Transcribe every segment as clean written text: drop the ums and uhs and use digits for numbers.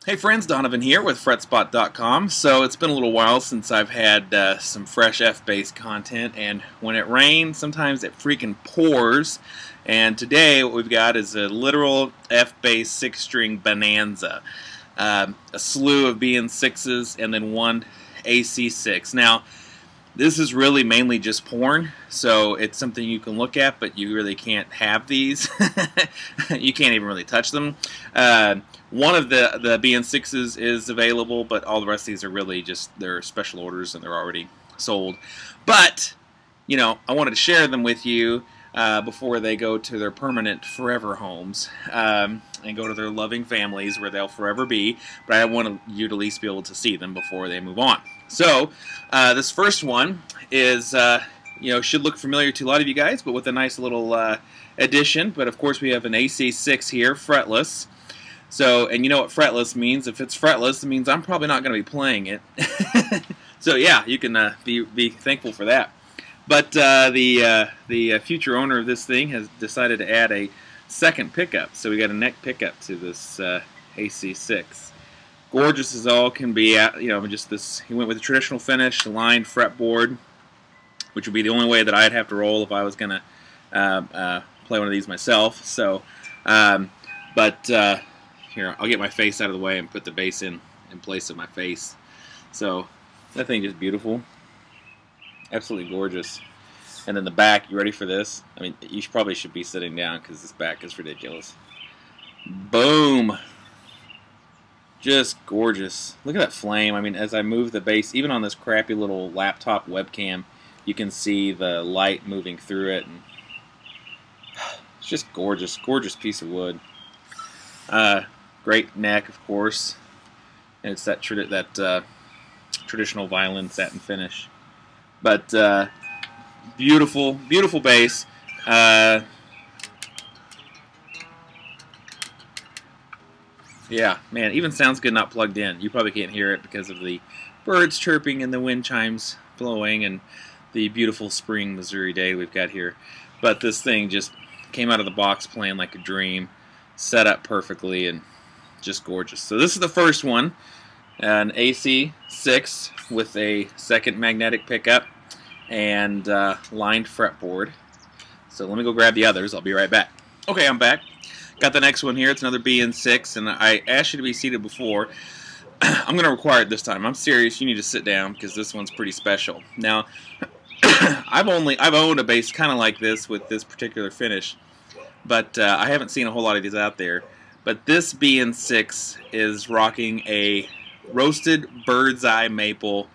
Hey friends, Donovan here with Fretspot.com. So it's been a little while since I've had some fresh FBass content, and when it rains, sometimes it freaking pours. And today what we've got is a literal FBass 6-string Bonanza. A slew of BN6s and then one AC6. Now, this is really mainly just porn, so it's something you can look at, but you really can't have these. You can't even really touch them. One of the BN6s is available, but all the rest of these are really just, they're special orders and they're already sold. But, you know, I wanted to share them with you before they go to their permanent forever homes and go to their loving families where they'll forever be. But I want you to at least be able to see them before they move on. So, this first one is, you know, should look familiar to a lot of you guys, but with a nice little addition. But of course we have an AC6 here, fretless. So, and you know what fretless means. If it's fretless, it means I'm probably not going to be playing it. So yeah, you can be thankful for that. But the future owner of this thing has decided to add a second pickup. So we got a neck pickup to this AC6. Gorgeous as all can be. You know, just this. He went with a traditional finish, lined fretboard, which would be the only way that I'd have to roll if I was going to play one of these myself. So, here, I'll get my face out of the way and put the bass in place of my face. So, that thing is beautiful. Absolutely gorgeous. And then the back, you ready for this? I mean, you probably should be sitting down because this back is ridiculous. Boom! Just gorgeous. Look at that flame. I mean, as I move the bass, even on this crappy little laptop webcam, you can see the light moving through it. And it's just gorgeous. Gorgeous piece of wood. Great neck, of course, and it's that traditional violin satin finish. But beautiful, beautiful bass. Yeah, man, even sounds good not plugged in. You probably can't hear it because of the birds chirping and the wind chimes blowing and the beautiful spring Missouri day we've got here. But this thing just came out of the box playing like a dream, set up perfectly, and just gorgeous. So this is the first one, an AC6 with a second magnetic pickup and lined fretboard. So let me go grab the others. I'll be right back. Okay, I'm back. Got the next one here. It's another BN6, and I asked you to be seated before. I'm going to require it this time. I'm serious. You need to sit down because this one's pretty special. Now, I've owned a bass kind of like this with this particular finish, but I haven't seen a whole lot of these out there. But this BN6 is rocking a roasted bird's eye maple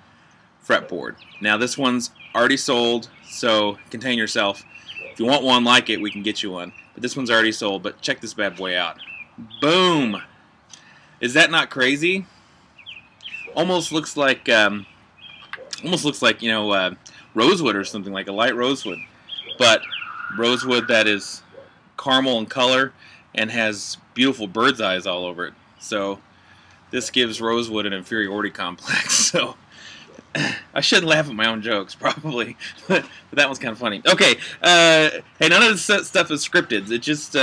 fretboard. Now this one's already sold, so contain yourself. If you want one like it, we can get you one. But this one's already sold. But check this bad boy out. Boom! Is that not crazy? Almost looks like you know, rosewood or something, like a light rosewood, but rosewood that is caramel in color and has beautiful bird's eyes all over it. So this gives rosewood an inferiority complex. So I shouldn't laugh at my own jokes, probably, but that one's kind of funny. Okay, hey, none of this stuff is scripted. It just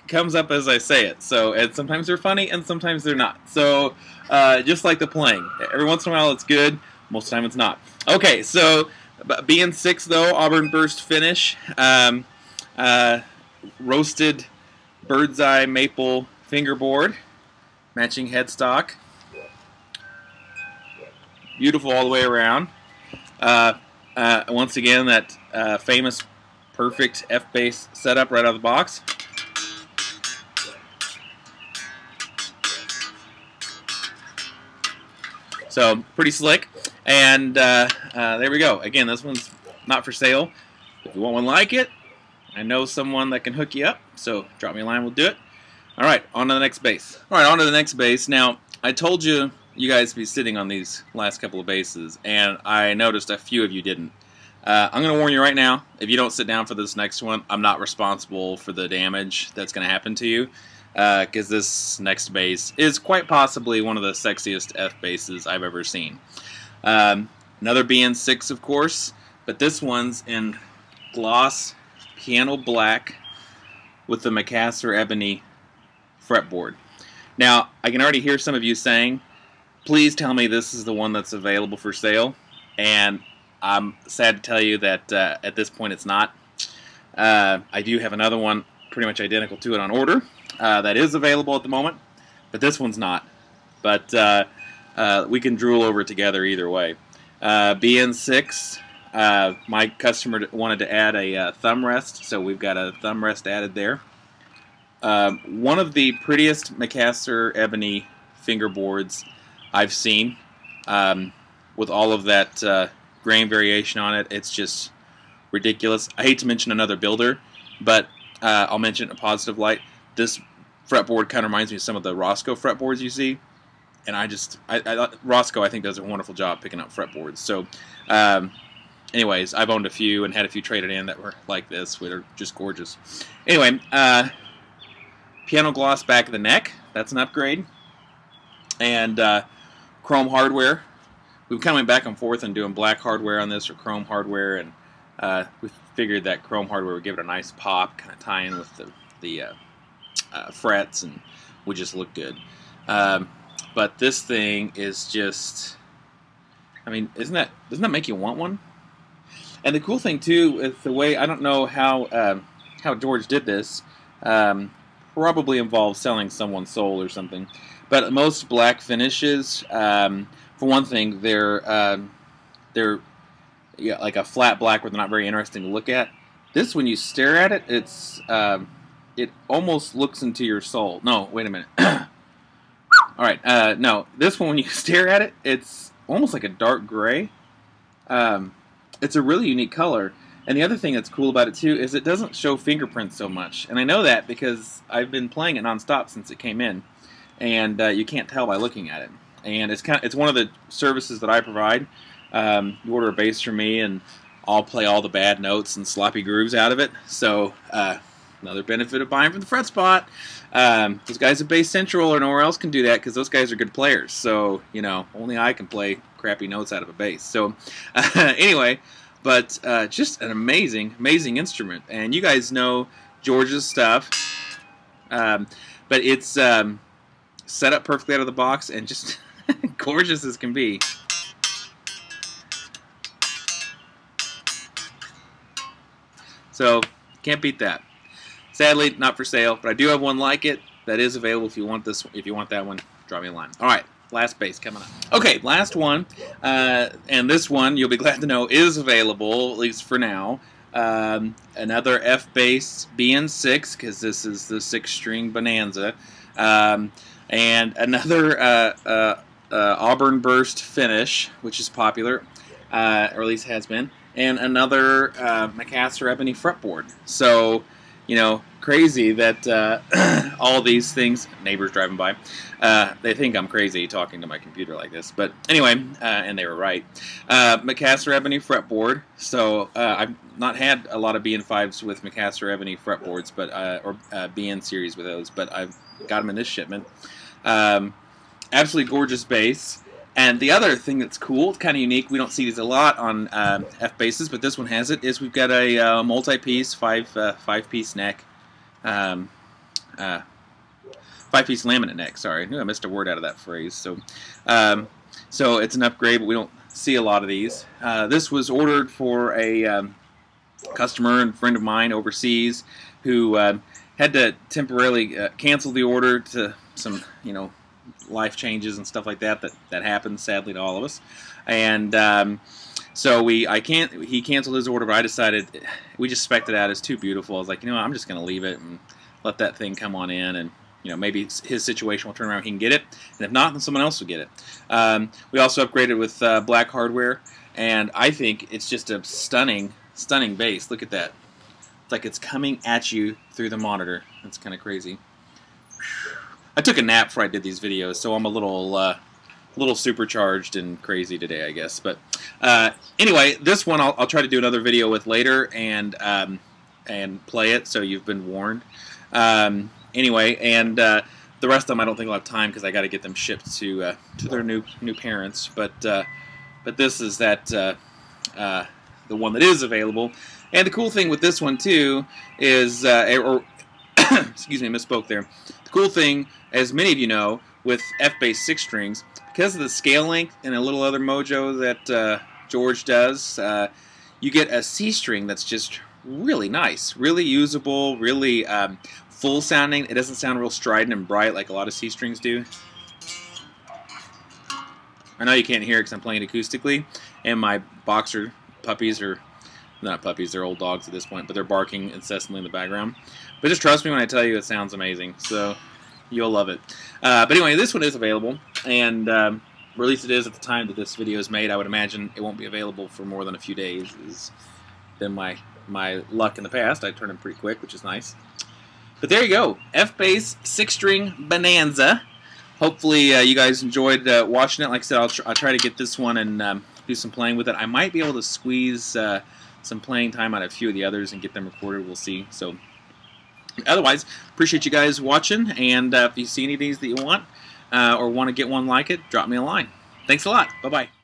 comes up as I say it. So, and sometimes they're funny and sometimes they're not. So just like the playing, every once in a while it's good, most of the time it's not. Okay, so BN6 though, Auburn burst finish, roasted bird's eye maple fingerboard, matching headstock, beautiful all the way around. Once again, that famous perfect FBass setup right out of the box. So pretty slick, and there we go. Again, this one's not for sale. If you want one like it, I know someone that can hook you up, so drop me a line, we'll do it. All right, on to the next bass. All right, on to the next bass. Now, I told you guys to be sitting on these last couple of basses, and I noticed a few of you didn't. I'm going to warn you right now, if you don't sit down for this next one, I'm not responsible for the damage that's going to happen to you, because this next bass is quite possibly one of the sexiest FBasses I've ever seen. Another BN6, of course, but this one's in gloss piano black with the FBasses Ebony fretboard. Now, I can already hear some of you saying, please tell me this is the one that's available for sale. And I'm sad to tell you that at this point it's not. I do have another one pretty much identical to it on order that is available at the moment, but this one's not. But we can drool over it together either way. BN6, my customer wanted to add a thumb rest, so we've got a thumb rest added there. One of the prettiest Macassar Ebony fingerboards I've seen, with all of that grain variation on it. It's just ridiculous. I hate to mention another builder, but I'll mention a positive light. This fretboard kind of reminds me of some of the Roscoe fretboards you see, and Roscoe, I think, does a wonderful job picking up fretboards. So anyways, I've owned a few and had a few traded in that were like this, which are just gorgeous. Anyway, piano gloss back of the neck, that's an upgrade. And chrome hardware. We kind of went back and forth and doing black hardware on this or chrome hardware, and we figured that chrome hardware would give it a nice pop, kind of tie in with the frets, and would just look good. But this thing is just, I mean, doesn't that make you want one? And the cool thing too is the way, I don't know how George did this. Probably involves selling someone's soul or something. But most black finishes, for one thing, they're yeah, like a flat black where they're not very interesting to look at. This, when you stare at it, it almost looks into your soul. No, wait a minute. All right, no, this one, when you stare at it, it's almost like a dark gray. It's a really unique color. And the other thing that's cool about it too is it doesn't show fingerprints so much. And I know that because I've been playing it nonstop since it came in, and you can't tell by looking at it. And it's one of the services that I provide. You order a bass from me, and I'll play all the bad notes and sloppy grooves out of it. So another benefit of buying from the Fretspot. Those guys at Bass Central or nowhere else can do that because those guys are good players. So you know, only I can play crappy notes out of a bass. So anyway. But just an amazing, amazing instrument. And you guys know George's stuff. But it's set up perfectly out of the box and just gorgeous as can be. So, can't beat that. Sadly, not for sale, but I do have one like it that is available if you want that one, drop me a line. All right. Last bass coming up. Okay, last one, and this one, you'll be glad to know, is available, at least for now. Another FBass BN6, because this is the 6-string Bonanza, and another Auburn Burst finish, which is popular, or at least has been, and another Macassar Ebony fretboard. So, you know, crazy that all these things, neighbors driving by, they think I'm crazy talking to my computer like this. But anyway, and they were right. Macassar Ebony fretboard. So I've not had a lot of BN5s with Macassar Ebony fretboards, but or BN series with those, but I've got them in this shipment. Absolutely gorgeous bass. And the other thing that's cool, it's kind of unique, we don't see these a lot on FBasses, but this one has it, is we've got a multi-piece, five-piece neck, five-piece laminate neck, sorry. I knew I missed a word out of that phrase. So so it's an upgrade, but we don't see a lot of these. This was ordered for a customer and friend of mine overseas who had to temporarily cancel the order to some, you know, life changes and stuff like that happens sadly to all of us, and so he canceled his order, but I decided, we just spec'd it out as too beautiful. I was like, you know what, I'm just going to leave it and let that thing come on in, and you know, maybe his situation will turn around, he can get it, and if not, then someone else will get it. We also upgraded with black hardware, and I think it's just a stunning bass. Look at that. It's like it's coming at you through the monitor. It's kind of crazy. I took a nap before I did these videos, so I'm a little supercharged and crazy today, I guess. But anyway, this one I'll try to do another video with later and play it, so you've been warned. Anyway, and the rest of them I don't think I'll have time because I got to get them shipped to their new parents. But this is the one that is available. And the cool thing with this one too is excuse me, misspoke there. The cool thing, as many of you know, with FBass 6 strings, because of the scale length and a little other mojo that George does, you get a C string that's just really nice, really usable, really full sounding. It doesn't sound real strident and bright like a lot of C strings do. I know you can't hear it because I'm playing acoustically, and my boxer puppies are not puppies, they're old dogs at this point, but they're barking incessantly in the background. But just trust me when I tell you it sounds amazing, so you'll love it. But anyway, this one is available, and or at least it is at the time that this video is made. I would imagine it won't be available for more than a few days. It's been my luck in the past. I turn them pretty quick, which is nice. But there you go, FBass 6-string Bonanza. Hopefully you guys enjoyed watching it. Like I said, I'll try to get this one and do some playing with it. I might be able to squeeze some playing time out of a few of the others and get them recorded. We'll see. So otherwise, appreciate you guys watching, and if you see any of these that you want or want to get one like it, drop me a line. Thanks a lot. Bye-bye.